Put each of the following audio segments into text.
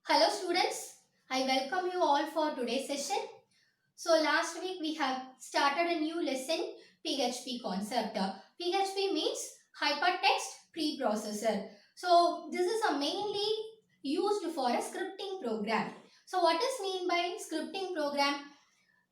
Hello students, I welcome you all for today's session. So last week we have started a new lesson PHP concept. PHP means Hypertext Preprocessor. So this is a mainly used for a scripting program. So what is mean by scripting program?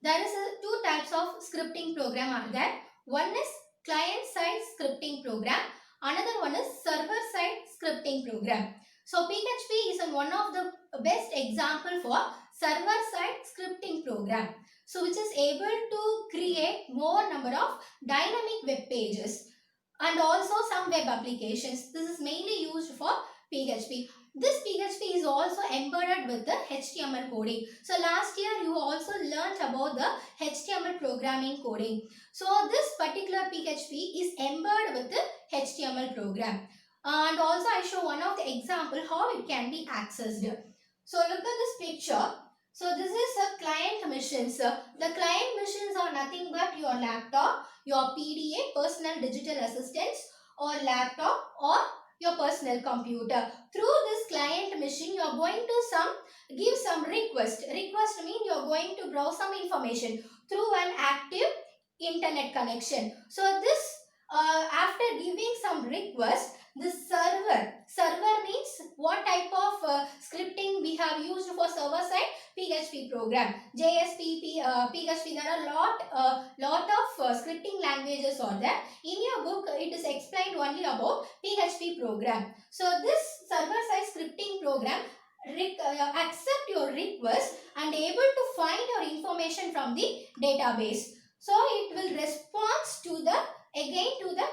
There is two types of scripting program are there. One is client side scripting program. Another one is server side scripting program. So PHP is one of the best example for server side scripting program. So which is able to create more number of dynamic web pages and also some web applications. This is mainly used for PHP. This PHP is also embedded with the HTML coding. So last year you also learnt about the HTML programming coding. So this particular PHP is embedded with the HTML program. And also I show one of the example how it can be accessed. So look at this picture. So this is a client machines. The client machines are nothing but your laptop, your PDA, personal digital assistants, or laptop, or your personal computer. Through this client machine, you are going to give some request. Request means you are going to browse some information through an active internet connection. So this after giving some request, the server means what type of scripting we have used for server side PHP program, JSP, PHP. There are lot of scripting languages are there. In your book, it is explained only about PHP program. So this server side scripting program accept your request and able to find your information from the database. So it will respond to the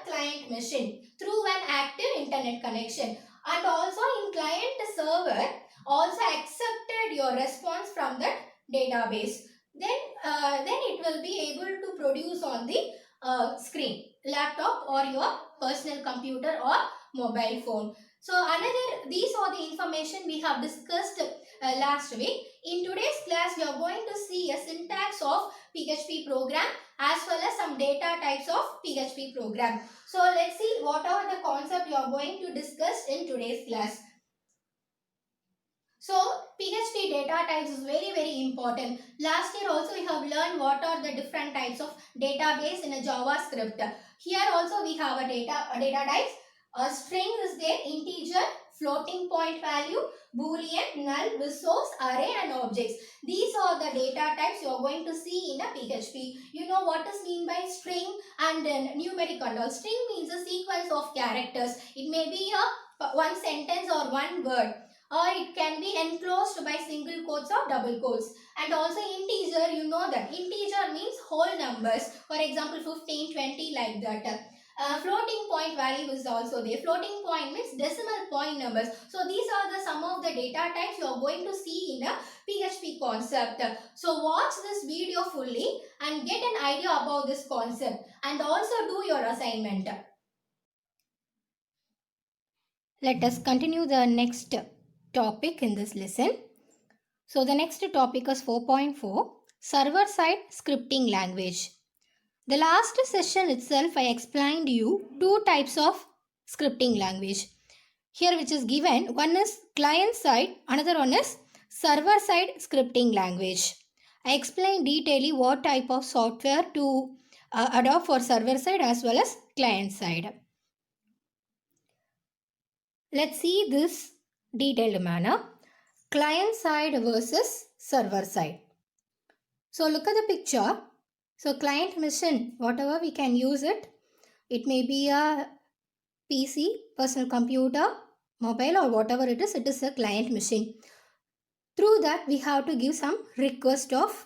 client machine through an active internet connection. And also in client server also accepted your response from that database. Then it will be able to produce on the screen, laptop or your personal computer or mobile phone. So these are the information we have discussed last week. In today's class, we are going to see a syntax of PHP program as well as some data types of PHP program. So let's see what are the concepts you are going to discuss in today's class. So PHP data types is very important. Last year also we have learned what are the different types of database in a JavaScript. Here also we have a data types. A string is there, integer, floating point value, boolean, null, resource, array and objects. These are the data types you are going to see in a PHP. You know what is mean by string and numeric control. String means a sequence of characters. It may be a one sentence or one word, or it can be enclosed by single quotes or double quotes. And also integer, you know that integer means whole numbers, for example 15, 20 like that. Floating point value is also there. Floating point means decimal point numbers. So these are the some of the data types you are going to see in a PHP concept. So watch this video fully and get an idea about this concept and also do your assignment. Let us continue the next topic in this lesson. So the next topic is 4.4, server side scripting language. The last session itself I explained you two types of scripting language. Here which is given, one is client side, another one is server side scripting language. I explained detailedly what type of software to adopt for server side as well as client side. Let's see this detailed manner. Client side versus server side. So look at the picture. So client machine, whatever we can use it. It may be a PC, personal computer, mobile or whatever it is a client machine. Through that we have to give some request of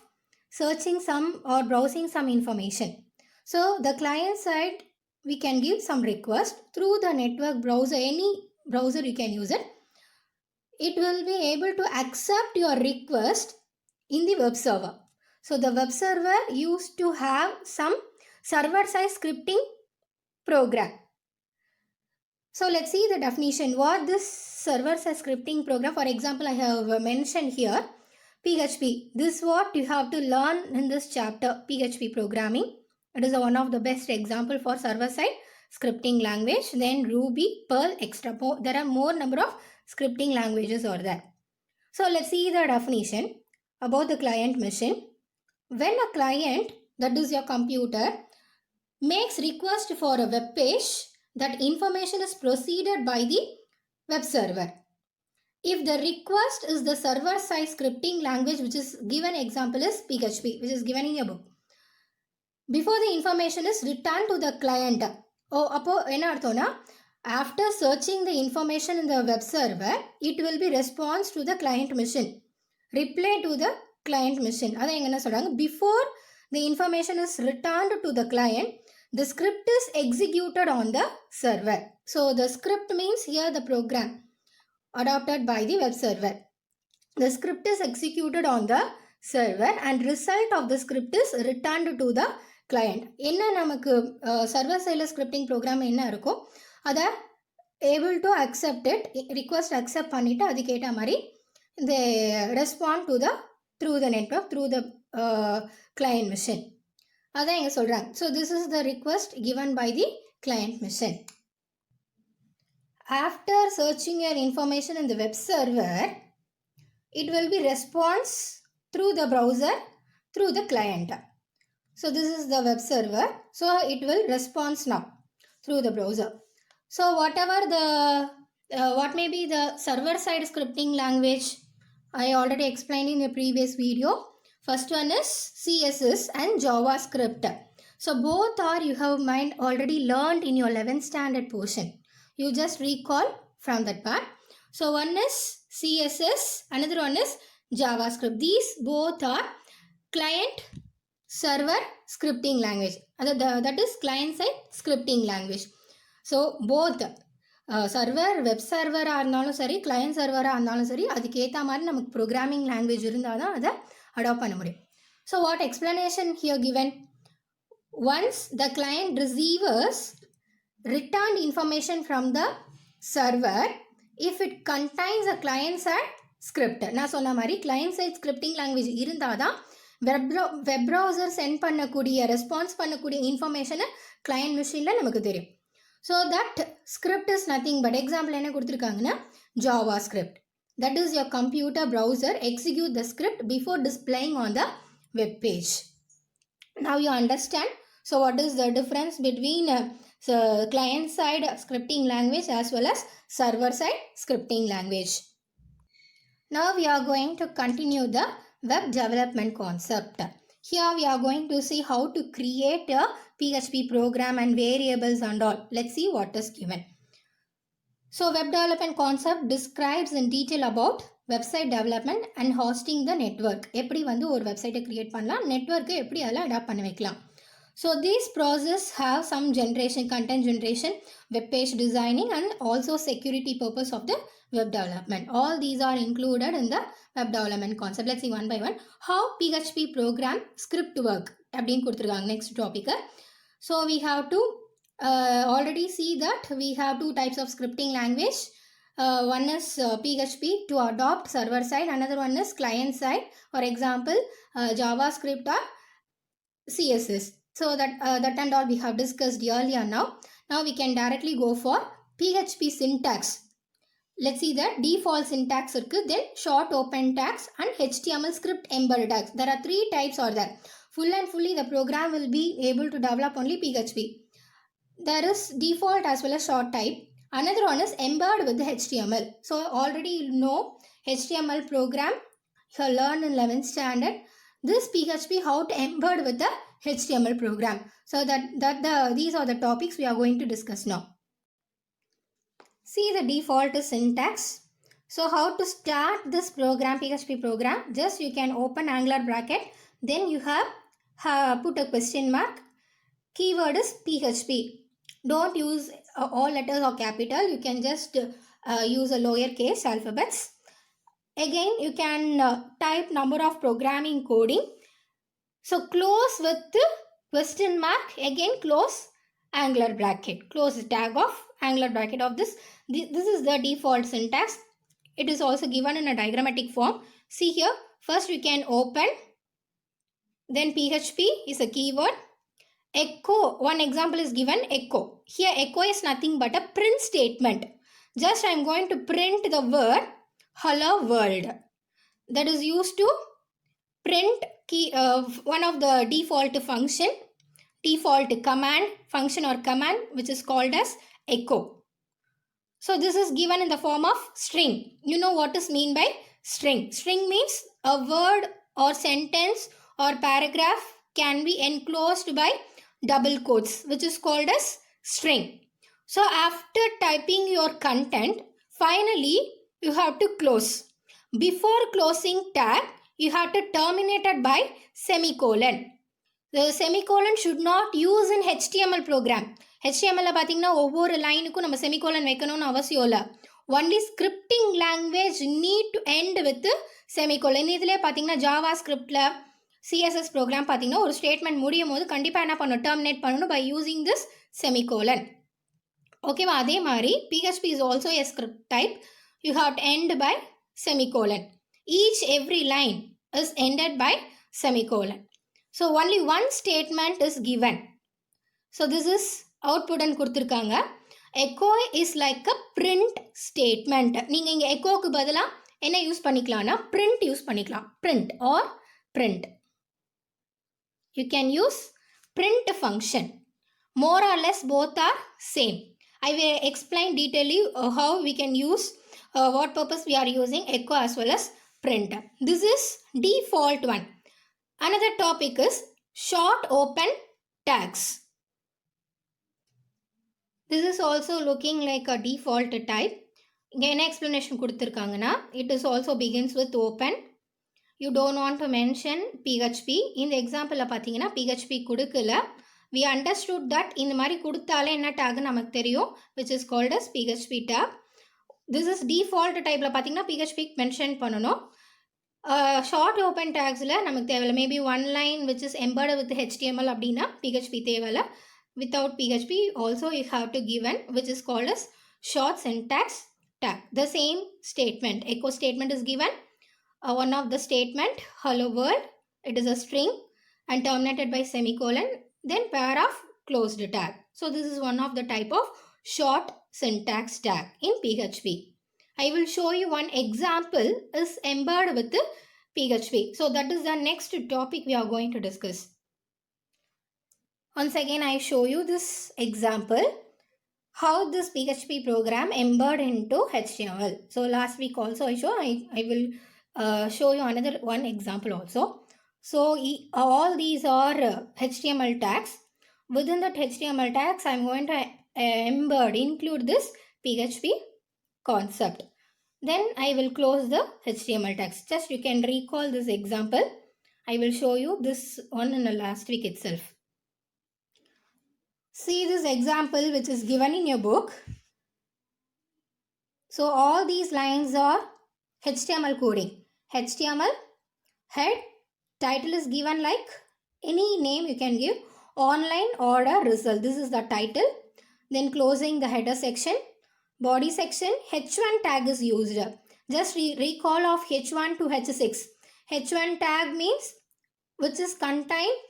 searching some or browsing some information. So the client side we can give some request through the network browser, any browser you can use it. It will be able to accept your request in the web server. So the web server used to have some server-side scripting program. So let's see the definition. What this server-side scripting program, for example, I have mentioned here, PHP. This is what you have to learn in this chapter, PHP programming. It is one of the best example for server-side scripting language. Then Ruby, Perl, extra. There are more number of scripting languages are there. So let's see the definition about the client machine. When a client, that is your computer, makes request for a web page, that information is proceeded by the web server. If the request is the server side scripting language, which is given example is PHP, which is given in your book, before the information is returned to the client. After searching the information in the web server, it will be response to the client machine, reply to the client machine. Before the information is returned to the client, the script is executed on the server. So the script means here the program adopted by the web server. The script is executed on the server and result of the script is returned to the client. என்ன நமக்கு server side scripting program என்ன இருக்கோ அதை able to accept it, request accept பண்ணிட்டு அதுக்கு ஏற்ற மாதிரி they respond to the through the network, through the client machine. அதான் இங்க சொல்றாங்க. So this is the request given by the client machine. After searching your information in the web server, it will be response through the browser, through the client. So this is the web server. So it will response now through the browser. So whatever the, what may be the server side scripting language, I already explained in the previous video. First one is CSS and JavaScript. So both are you have mind already learned in your 11th standard portion. You just recall from that part. So one is CSS, another one is JavaScript. These both are client server scripting language. That is client side scripting language. So both server, web server இருந்தாலும் சரி, client server இருந்தாலும் சரி, அதுக்கு ஏற்ற மாதிரி நமக்கு programming language இருந்தால் தான் அதை adopt பண்ண முடியும். So what explanation here given? Once the client receives returned information from the server, if it contains a client side script, நான் சொன்ன மாதிரி client side scripting language இருந்தால் தான் web browser send பண்ணக்கூடிய ரெஸ்பான்ஸ் பண்ணக்கூடிய இன்ஃபர்மேஷனை client machineல நமக்கு தெரியும். So that script is nothing but example என்ன கொடுத்துருக்காங்கன்னா JavaScript. That is your computer browser execute the script before displaying on the web page. Now you understand. So what is the difference between client side scripting language as well as server side scripting language. Now we are going to continue the web development concept. Here we are going to see how to create a PHP program and variables and all. Let's see what is given. So web development concept describes in detail about website development and hosting the network. எப்படி வந்து ஒரு வெப்சைட்டை create பண்ணலாம், நெட்வொர்க்கை எப்படி அதெல்லாம் adapt பண்ண வைக்கலாம். So these process have some generation, content generation, web page designing and also security purpose of the web development. All these are included in the web development concept. Let's see one by one. How PHP program script work அப்படின்னு கொடுத்துருக்காங்க next topic. So we have to already see that we have two types of scripting language. One is PHP to adopt server side, another one is client side. For example, JavaScript or CSS. So that and all we have discussed earlier now. Now we can directly go for PHP syntax. Let's see that default syntax irukku, then short open tags and HTML script embedded tags. There are three types are there. Full and fully the program will be able to develop only PHP. There is default as well as short type. Another one is embedded with the HTML. So already you know HTML program you learn in 11th standard. This PHP how to embed with the HTML program. So these are the topics we are going to discuss now. See the default syntax. So how to start this program, PHP program? Just you can open angular bracket. Then you have put a question mark. Keyword is PHP. Don't use all letters or capital. You can just use a lowercase alphabets. Again, you can type number of programming coding. So close with the question mark. Again, close angular bracket. Close the tag of angular bracket of this. This is the default syntax. It is also given in a diagrammatic form. See here. First we can open. Then PHP is a keyword. Echo. One example is given echo. Here echo is nothing but a print statement. Just I am going to print the word hello world. that is used to print key, one of the default command function or command, which is called as echo. So this is given in the form of string. You know what is mean by string. String means a word or sentence or paragraph can be enclosed by double quotes, which is called as string. So after typing your content, finally you have to close. Before closing tag, you have to terminate it by semicolon. The semicolon should not use in HTML program. HTML பார்த்தீங்கன்னா ஒவ்வொரு லைனுக்கும் நம்ம semicolon வைக்கணும்னு அவசியம் இல்லை. Only scripting language need to end with semicolon. இதிலே பார்த்தீங்கன்னா Java ஸ்கிரிப்டில் CSS program பார்த்தீங்கன்னா ஒரு ஸ்டேட்மெண்ட் முடியும் போது கண்டிப்பாக என்ன பண்ணணும், டெர்மினேட் பண்ணணும் பை யூசிங் திஸ் செமிகோலன். ஓகேவா? அதே மாதிரி PHP is also a script type. You have to end by semicolon. Every line is ended by semicolon. So only one statement is given. So this is output and கொடுத்திருக்காங்க. Echo is like a print statement. நீங்க இங்க echoக்கு பதிலா என்ன use பண்ணிக்கலாம்னா print use பண்ணிக்கலாம். Print or print. You can use print function. More or less both are same. I will explain detailedly how we can use what purpose we are using echo as well as print. This is default one. Another topic is short open tags. This is also looking like a default type. இங்க என்ன explanation கொடுத்திருக்காங்கன்னா, it is also begins with open. You don't want to mention PHP. இந்த example பார்த்தீங்கன்னா PHP கொடுக்கல. We understood that இந்த மாதிரி கொடுத்தாலே என்ன tag நமக்கு தெரியும், which is called as PHP tag. This is default typeல பார்த்தீங்கன்னா PHP mention பண்ணணும். ஷார்ட் ஓப்பன் டேக்ஸில் நமக்கு தேவையில்லை. Maybe one line which is embedded with HTML அப்படின்னா PHP தேவையில்லை. Without PHP also you have to given which is called as short syntax tag. The same statement, echo statement is given. One of the statement, hello world, it is a string and terminated by semicolon, then pair of closed tag. So this is one of the type of short syntax tag in PHP. I will show you one example is embedded with PHP. So that is the next topic we are going to discuss. Once again, I show you this example, how this PHP program embed into HTML. So last week also I will show you another one example also. So all these are HTML tags. Within that HTML tags, I am going to include this PHP concept. Then I will close the HTML tags. Just you can recall this example. I will show you this one in the last week itself. See this example which is given in your book. So all these lines are HTML coding. HTML head, title is given like any name you can give. Online order result. This is the title. Then closing the header section. Body section, H1 tag is used. Just recall of H1 to H6. H1 tag means which is contained.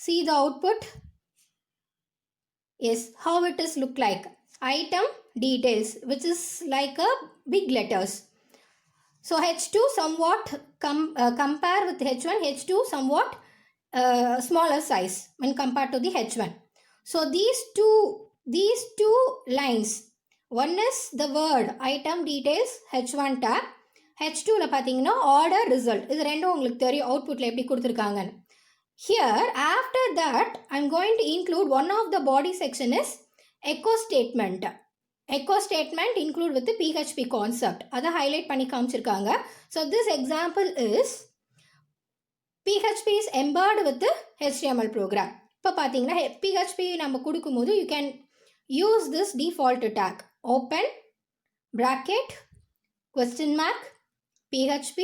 See the output. Yes, how it is look like. Item details, which is like a big letters. So H2 somewhat compare with H1. H2 somewhat smaller size when compared to the H1. So these two lines. One is the word item details H1 tag. H2ல பார்த்தீங்கன்னா order result. இது ரெண்டும் உங்களுக்கு தெரியும் அவுட்புட்டில் எப்படி கொடுத்துருக்காங்கன்னு. Here after that I'm going to include one of the body section is echo statement. Echo statement include with the PHP concept. அதை highlight பண்ணி காமிச்சிருக்காங்க. So this example is PHP is embedded with the HTML program. இப்போ பார்த்தீங்கன்னா PHP நம்ம கொடுக்கும்போது you can use this default tag. Open bracket question mark PHP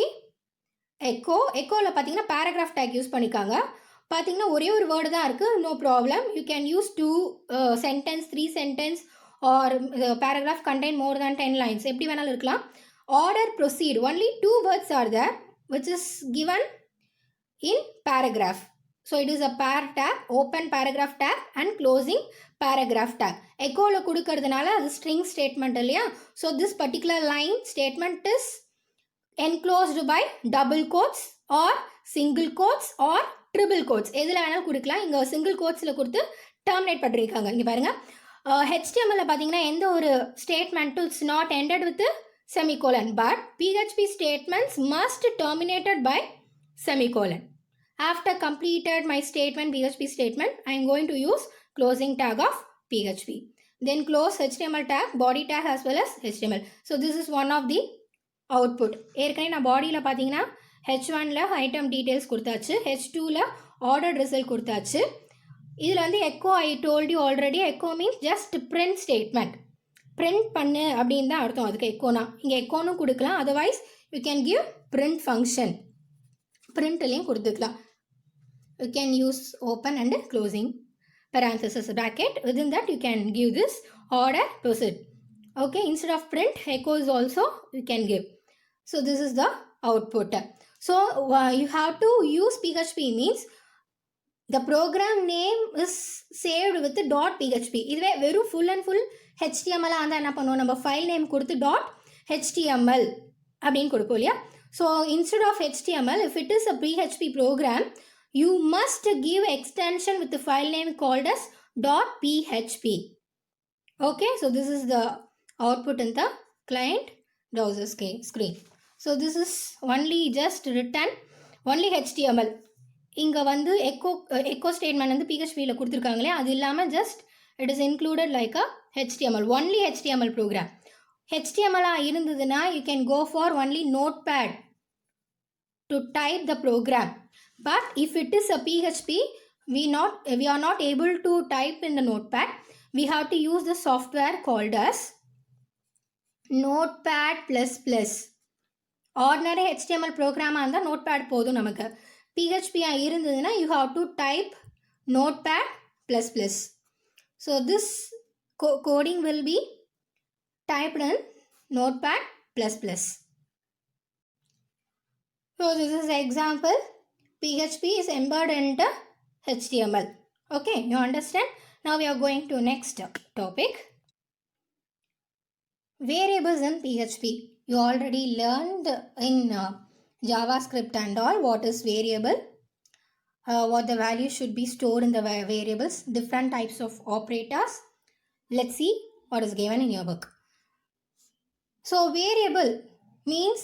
echo. Echoல பார்த்தீங்கன்னா paragraph tag use பண்ணிக்காங்க. பார்த்தீங்கன்னா ஒரே ஒரு வேர்டு தான் இருக்குது. No problem. You can use 2 sentence, 3 sentence or paragraph contain more than 10 lines. எப்படி வேணாலும் இருக்கலாம். Order proceed. Only 2 words are there which is given in paragraph. So it is a par tag, open paragraph tag and closing paragraph tag. Echoல கொடுக்கிறதுனால அது string statement இல்லையா. So this particular line statement is enclosed by double quotes or single quotes or triple quotes எதில் வேணாலும் கொடுக்கலாம். இங்கே single கோட்ஸில் கொடுத்து terminate பண்ணியிருக்காங்க. இங்கே பாருங்கள், ஹெச்டிஎம்எல்ல பார்த்தீங்கன்னா எந்த ஒரு ஸ்டேட்மெண்ட்டும் it's not ended with semicolon, but PHP statements must terminated by semicolon. After completed my statement, PHP statement, I am going to use closing tag of PHP. Then close HTML tag, body tag as well as HTML. So this is one of the output. ஏற்கனவே நான் பாடியில் பார்த்தீங்கன்னா H1ல item details கொடுத்தாச்சு, H2ல ordered result கொடுத்தாச்சு. இதில் வந்து echo I told you already, echo means just print statement. print பண்ணு அப்படின்னு தான் அர்த்தம். அதுக்கு எக்கோனா இங்கே எக்கோனும் கொடுக்கலாம், otherwise you can give print function, பிரிண்ட்லையும் கொடுத்துக்கலாம். You can use open and closing parenthesis bracket. Within that you can give this order proceed. Okay, instead of print, echo is also you can give. So this is the output. So you have to use PHP means the program name is saved with .php. இதுவே வெறும் full and full HTML ஆந்தா என்ன பண்ணுவோம், நம்ம file name கொடுத்து .html அப்படின்னு கொடுப்போம் இல்லையா. So instead of HTML, if it is a PHP program, you must give extension with the file name called as .php. Okay, so this is the output in the client browser screen. So this is only just written only HTML. இங்கே வந்து echo statement வந்து பிஹெச்பியில் கொடுத்துருக்காங்களே, அது இல்லாமல் just it is included like a HTML, only HTML program. HTML இருந்ததுன்னா you can go for only Notepad to type the program. But if it is a PHP, we are not able to type in the notepad. We have to use the software called as Notepad++. Ordinary HTML program இருந்தால் notepad போதும் நமக்கு. PHP இருந்ததுன்னா you have to type Notepad++. So this coding will be typed in Notepad++. So this is the example. PHP is embedded into HTML. Okay, you understand? Now we are going to next topic. Variables in PHP. You already learned in JavaScript and all what is variable, what the value should be stored in the variables, different types of operators. Let's see what is given in your book. So variable means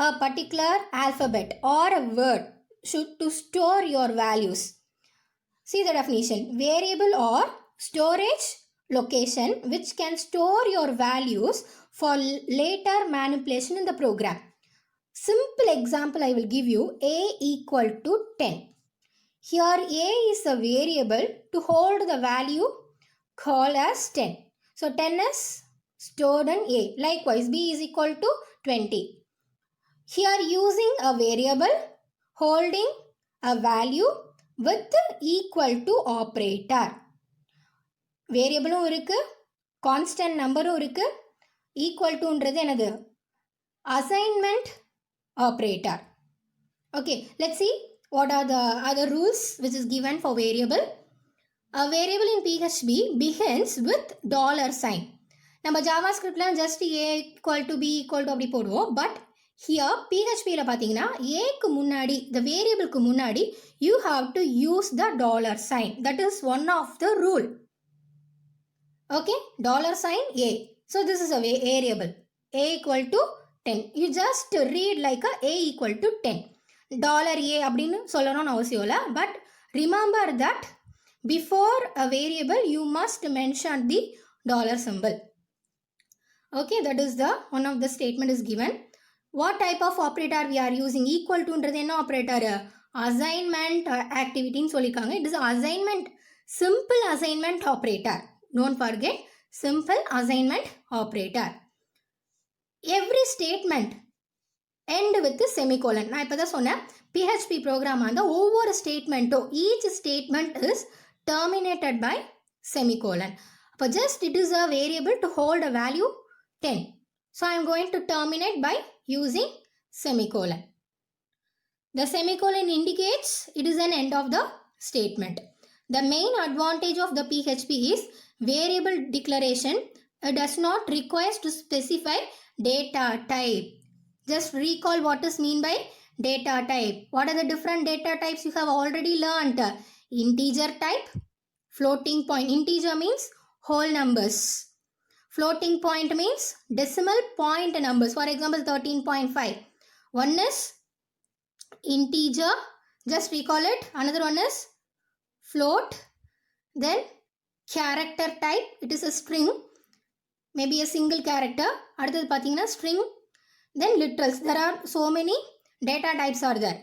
a particular alphabet or a word should to store your values. See the definition. Variable or storage location which can store your values for later manipulation in the program. Simple example I will give you. A equal to 10. Here A is a variable to hold the value called as 10. So 10 is stored in A. Likewise B is equal to 20. Here using a variable holding a value with equal to operator. வேரியபிளும் இருக்கு, constant நம்பரும் இருக்கு, equal டுன்றது என்னது, assignment operator. Okay, let's see what are the other rules which is given for variable. A variable in PHP begins with $sign. நம்ம ஜாவாஸ்கிரிப்ட்ல just A equal to B equal to அப்படி போடுவோம். But here PHPயில் பார்த்தீங்கன்னா ஏக்கு முன்னாடி, the வேரியபிளுக்கு முன்னாடி you have to use the $sign. That is one of the rule. Okay, $sign A. So this is a variable. A equal to 10. You just read like A equal to 10. $A அப்படின்னு சொல்லணும்னு அவசியம் இல்லை. But remember that before a variable you must mention the dollar symbol. Okay, that is the one of the statement is given. What type of operator we are using? Equal to ன்றது என்ன operator? Assignment ஆக்டிவிட்டின்னு சொல்லியிருக்காங்க. It is assignment, simple assignment operator. Don't forget, simple assignment operator. Every statement end with the semicolon. நான் இப்போ தான் சொன்னேன், PHP program அந்த ஒவ்வொரு ஸ்டேட்மெண்ட்டும் each statement is terminated by semicolon. அப்போ just it is a variable to hold a value 10. So I am going to terminate by using semicolon. The semicolon indicates it is an end of the statement. The main advantage of the PHP is variable declaration does not require to specify data type. Just recall what is mean by data type. What are the different data types you have already learned? Integer type, floating point. Integer means whole numbers. Floating point means decimal point numbers. For example, 13.5. One is integer. Just recall it. Another one is float. Then character type. It is a string. Maybe a single character. அடுத்தது பார்த்தீங்கன்னா string. Then literals. There are so many data types are there.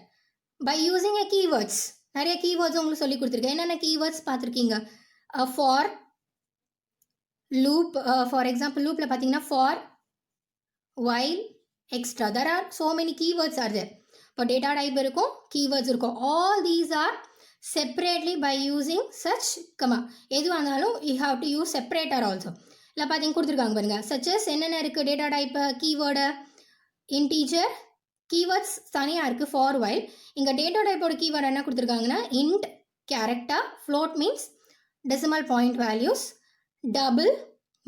By using a keywords. நிறைய keywords உங்களுக்கு சொல்லி கொடுத்துருக்கேன். என்னென்ன keywords பார்த்துருக்கீங்க? For, loop. For example, loopல பார்த்தீங்கன்னா for, while, extra. There are so many keywords are there. இப்போ data type இருக்கும், keywords இருக்கும். All these are separately by using such comma. எதுவாக இருந்தாலும் you have to use separator also. இல்லை பார்த்தீங்க கொடுத்துருக்காங்க பாருங்க. such as என்னென்ன இருக்குது data type keyword integer keywords தனியாக இருக்குது for while. இங்கே data typeோட keyword என்ன கொடுத்துருக்காங்கன்னா int character float means decimal point values double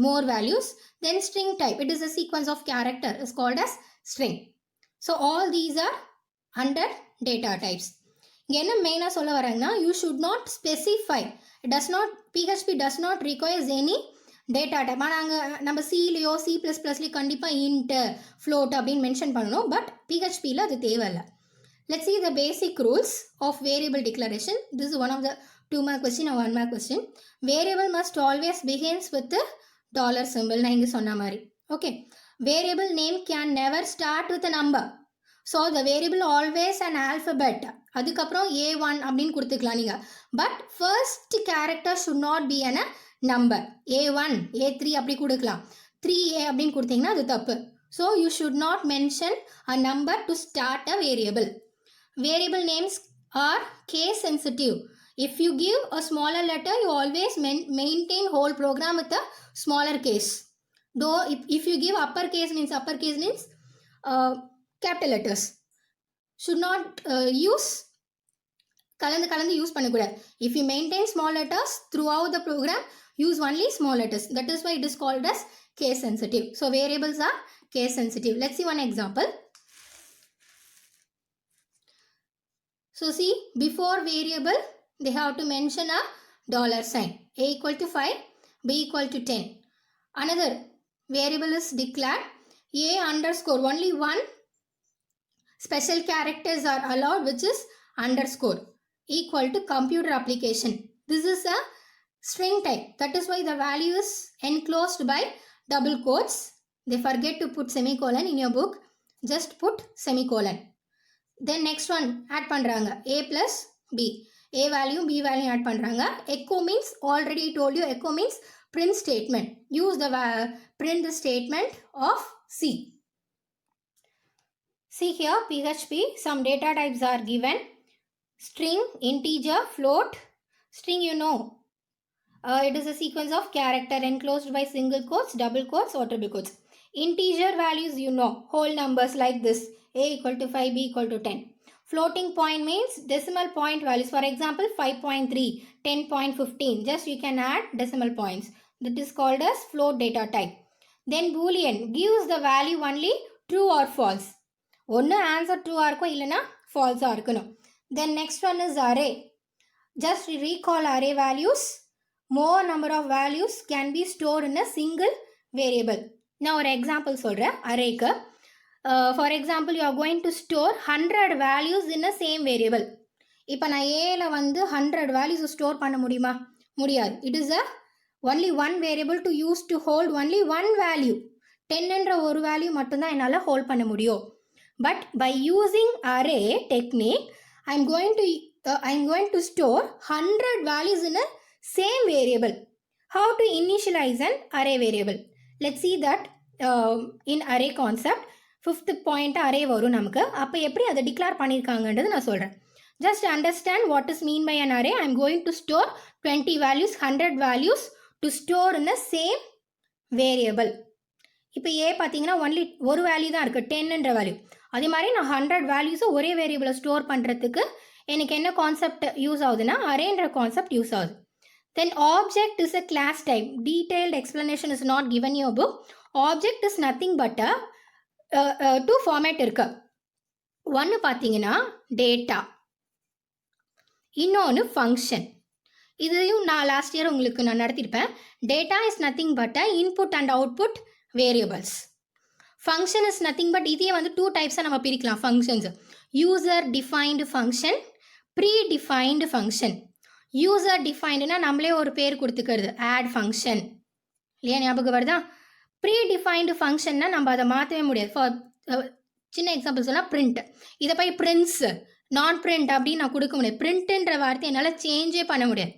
more values then string type it is a sequence of character is called as string. So all these are under data types. இங்கே என்ன மெயினாக சொல்ல வராங்கன்னா you should not specify. It does not PHP does not requires any data type. நாங்கள் நம்ம சிலையோ C++லையோ கண்டிப்பாக int float அப்படின்னு மென்ஷன் பண்ணணும். பட் PHPயில் அது தேவையில்லை. Let's see the basic rules of variable declaration. This is one of the 2 mark question or 1 mark question. Variable must always begins with the dollar symbol. நான் இங்கே சொன்ன மாதிரி. Okay. Variable name can never start with a number. So the variable always an alphabet. அதுக்கப்புறம் A1 அப்படின்னு கொடுத்துக்கலாம் நீங்கள். But first character should not be a number. A1, A3 அப்படி கொடுக்கலாம். 3A அப்படின்னு கொடுத்தீங்கன்னா அது தப்பு. So you should not mention a number to start a variable. Variable names are case sensitive. If you give a smaller letter, you always maintain whole program with a smaller case. Though if you give uppercase means capital letters. Should not use கலந்து use பண்ணக்கூடாது. If you maintain small letters throughout the program, use only small letters. That is why it is called as case sensitive. So variables are case sensitive. Let's see one example. So see, before variable, they have to mention a dollar sign. A equal to 5, B equal to 10. Another variable is declared. A underscore, only one special characters are allowed, which is underscore, equal to computer application. This is a string type. That is why the value is enclosed by double quotes. They forget to put semicolon in your book. Just put semicolon. Then next one add பண்றாங்க a plus b. A value b value add பண்றாங்க. Echo means already told you echo means print statement. Use the print the statement of C. See here PHP some data types are given. String, integer, float. String you know. It is a sequence of character enclosed by single quotes, double quotes or triple quotes. Integer values you know. Whole numbers like this. A equal to 5, B equal to 10. Floating point means decimal point values. For example, 5.3, 10.15. Just you can add decimal points. That is called as float data type. Then Boolean gives the value only true or false. ஒன்று answer true இருக்கும் இல்லைனா false இருக்கணும். Then next one is array. Just recall array values. More number of values can be stored in a single variable. நான் ஒரு example சொல்கிறேன் arrayக்கு. For example, you are going to store 100 values in a same variable. இப்போ நான் ஏல வந்து 100 values store பண்ண முடியுமா? முடியாது. It is a only one variable to use to hold only one value. 10 என்ற ஒரு வேல்யூ மட்டும்தான் என்னால் ஹோல்ட் பண்ண முடியும். But by using array technique, I am going to store 100 values in a same variable. How to initialize an array variable? Let's see that in array concept. 5th point array வரும் நமக்கு. அப்போ எப்படி அதை declare பண்ணியிருக்காங்கன்றது நான் சொல்கிறேன். Just understand what is mean by an array. I am going to store 20 values, 100 values to store in the same variable. இப்போ A பார்த்தீங்கன்னா only ஒரு வேல்யூ தான் இருக்குது 10ன்ற வேல்யூ. அதே மாதிரி நான் 100 வேல்யூஸை ஒரே வேரியபிளை ஸ்டோர் பண்ணுறதுக்கு எனக்கு என்ன கான்செப்ட் யூஸ் ஆகுதுன்னா அரேன்ற கான்செப்ட் யூஸ் ஆகுது. Then object is a class type. Detailed explanation is not given in your book. Object is nothing but a two format இருக்கு. ஒன்று பார்த்தீங்கன்னா டேட்டா, இன்னொன்று ஃபங்க்ஷன். இதையும் நான் லாஸ்ட் இயர் உங்களுக்கு நான் நடத்தியிருப்பேன். Data is nothing but a input and output variables. Function is nothing but இதையே வந்து டூ டைப்ஸாக நம்ம பிரிக்கலாம் functions. User defined function, pre defined function. User டிஃபைன்டுனா நம்மளே ஒரு பேர் கொடுத்துக்கிறது, ஆட் ஃபங்க்ஷன் இல்லையா, ஞாபகம் வருதா? ப்ரீ டிஃபைன்டு ஃபங்க்ஷன்னா நம்ம அதை மாற்றவே முடியாது. ஃபார் சின்ன எக்ஸாம்பிள் சொன்னால் பிரிண்ட், இதை போய் பிரிண்ட்ஸ் நான் பிரிண்ட் அப்படின்னு நான் கொடுக்க முடியாது. பிரிண்ட்டுன்ற வார்த்தை என்னால் சேஞ்சே பண்ண முடியாது.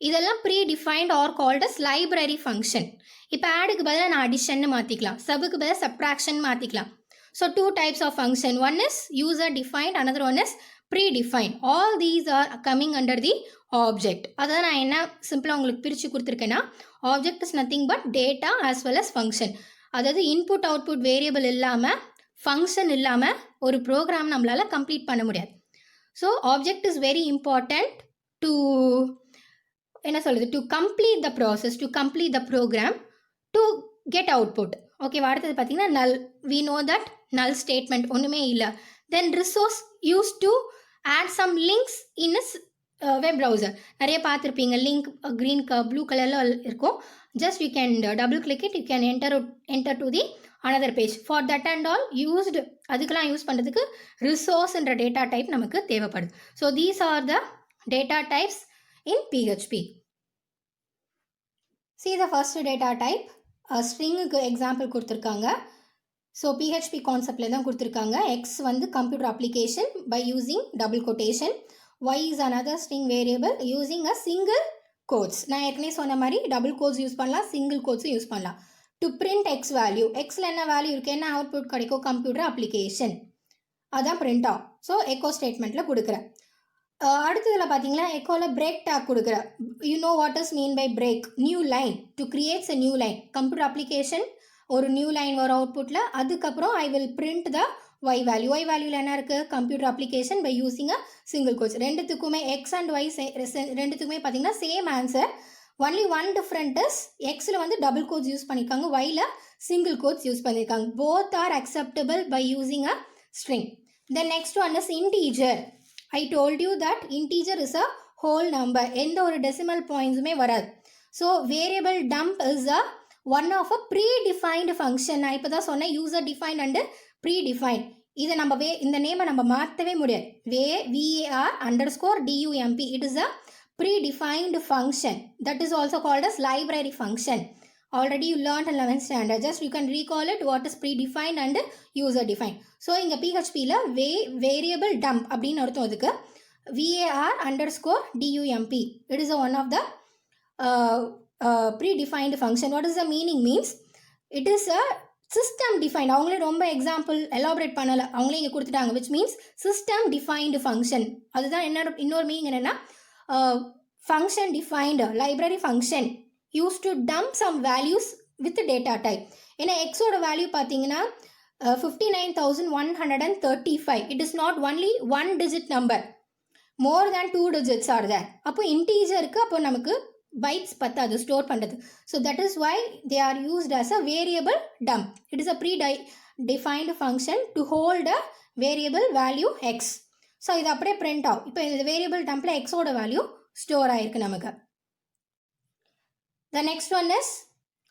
இதெல்லாம் predefined are called as library function. இப்போ ஆடுக்கு பதிலாக நான் அடிஷன் மாற்றிக்கலாம், சபுக்கு பதிலாக சப்ட்ராக்ஷன் மாற்றிக்கலாம். So two types of function, one is user defined, another one is pre defined. All these are coming under the object. அதான் நான் என்ன சிம்பிளாக உங்களுக்கு பிரித்து கொடுத்துருக்கேன்னா, object is nothing but data as well as function. அதாவது input output variable இல்லாமல், function இல்லாமல் ஒரு ப்ரோக்ராம் நம்மளால் கம்ப்ளீட் பண்ண முடியாது. So object is very important to என்ன சொல்கிறது, to complete the process, to complete the program, to get output. ஓகேவா? அடுத்தது பார்த்தீங்கன்னா null. We know that null statement ஒன்றுமே இல்லை. Then resource use to add some links in is web browser. நிறைய பார்த்துருப்பீங்க, link green blue கலரில் இருக்கும். Just you can double click it, you can enter to the another page. For that and all used, அதுக்கெல்லாம் use பண்ணுறதுக்கு ரிசோர்ஸ்ன்ற data type நமக்கு தேவைப்படுது. So these are the data types in PHP. See the first data type, ஸ்ட்ரிங்குக்கு example கொடுத்துருக்காங்க. So PHP கான்செப்டில் தான் கொடுத்துருக்காங்க. எக்ஸ் வந்து computer application by using double quotation, Y is another string variable using a single quotes. நான் ஏற்கனவே சொன்ன மாதிரி டபுள் கோட்ஸ் யூஸ் பண்ணலாம், சிங்கிள் கோட்ஸும் யூஸ் பண்ணலாம். டு பிரிண்ட் எக்ஸ் வேல்யூ, எக்ஸில் என்ன வேல்யூ இருக்குது, என்ன அவுட்புட் கிடைக்கும், கம்ப்யூட்டர் அப்ளிகேஷன், அதான் பிரிண்ட் ஆகும். ஸோ எக்கோ ஸ்டேட்மெண்ட்டில் கொடுக்குறேன். அடுத்ததில் பார்த்தீங்கன்னா எக்கோவில் பிரேக் டேக் கொடுக்குற. You know what is mean by break, new line, to creates a new line. Computer application ஒரு நியூ லைன் வரும் அவுட்புட்டில். அதுக்கப்புறம் I will print the Y value. Y வேல்யூவில் என்ன இருக்குது, computer application by using a single quotes. ரெண்டுத்துக்குமே X and Y ரெண்டுத்துக்குமே பார்த்தீங்கன்னா same answer. Only one different is எக்ஸில் வந்து டபுள் கோட்ஸ் யூஸ் பண்ணியிருக்காங்க, ஒயில் சிங்கிள் கோட்ஸ் யூஸ் பண்ணியிருக்காங்க. Both are acceptable by using a string. Then next one is integer. I told you that integer is a whole number. எந்த ஒரு decimal pointsமே வராது. So variable dump is a one of a predefined function. நான் இப்போ தான் சொன்னேன் user defined and predefined. இதை நம்ம இந்த நேமை நம்ம மாற்றவே முடியாது. var underscore dump. It is a predefined function. That is also called as library function. Already you learned in 11th standard. Just you can recall it, what is predefined and user defined. So இங்கே PHPல variable dump அப்படின்னு அர்த்தம் அதுக்கு. var underscore dump. It is one of the predefined function. What is the meaning means? It is a system defined. அவங்களே ரொம்ப example elaborate பண்ணலை, அவங்களே இங்கே கொடுத்துட்டாங்க. which means system defined function. அதுதான் என்ன இன்னொரு மீனிங் என்னென்னா function defined library function used to dump some values with the data type. ஏன்னா எக்ஸோட வேல்யூ பார்த்தீங்கன்னா 59,135. It is not only one digit number, more than 2 digits are there. அப்போ இன்டீஜருக்கு அப்போ நமக்கு பைட்ஸ் பத்தாது ஸ்டோர் பண்ணுறது. So that is why they are used as a variable dump. It is a predefined function to hold a variable value x. So இது அப்படியே print ஆகும். இப்போ இந்த வேரியபிள் டம்பில் எக்ஸோட வேல்யூ ஸ்டோர் ஆகிருக்கு நமக்கு. The next one is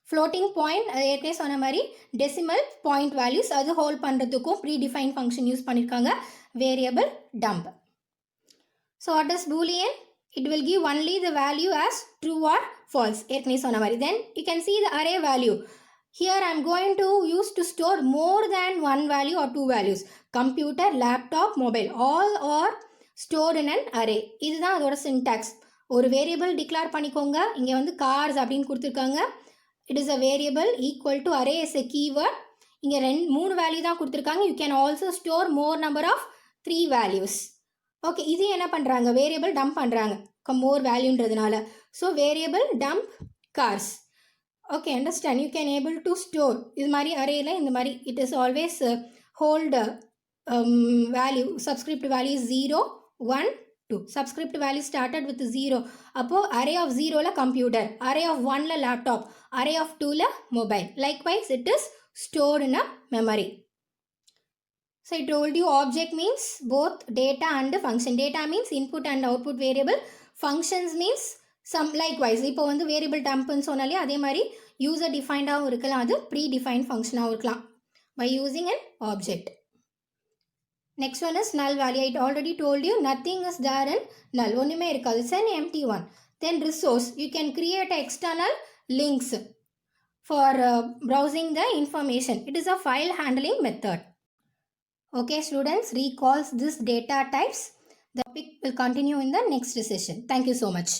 floating point. அது ஏற்கனவே சொன்ன மாதிரி decimal point values அது ஹோல்ட் பண்ணுறதுக்கும் predefined function யூஸ் பண்ணியிருக்காங்க, variable dump. So what is boolean? It will give only the value as true or false. ஏற்கனவே சொன்ன மாதிரி. Then you can see the array value. Here I am going to use to store more than one value or two values. Computer, laptop, mobile, all are stored in an array. இதுதான் அதோட syntax. ஒரு variable declare பண்ணிக்கோங்க. இங்கே வந்து cars அப்படின்னு கொடுத்துருக்காங்க. It is a variable equal to array is a keyword. இங்கே 3 value தான் கொடுத்துருக்காங்க. You can also store more number of 3 values. Okay, இது என்ன பண்ணுறாங்க, வேரியபிள் டம்ப் பண்ணுறாங்க மோர் வேல்யூன்றதுனால. So variable dump cars. Okay, understand. You can able to store இது மாதிரி அரேயில் இந்த மாதிரி it is always hold value. Subscript value 0, 1, 2. Subscript value started with 0. அப்போ array of 0ல computer, array of 1ல laptop, array of 2ல mobile. Likewise, it is stored in a memory. So I told you object means both data and function. Data means input and output variable. Functions means some likewise. இப்போ வந்து variable dumpன்னு சொன்னாலே அதே மாதிரி user defined ஆகவும் இருக்கலாம், அது predefined function ஆகவும் இருக்கலாம் by using an object. Next one is null value. I already told you nothing is there in null. ஒண்ணுமே இருக்காது. It's an empty one. Then resource. You can create external links for browsing the information. It is a file handling method. Okay students, recall this data types. The topic will continue in the next session. Thank you so much.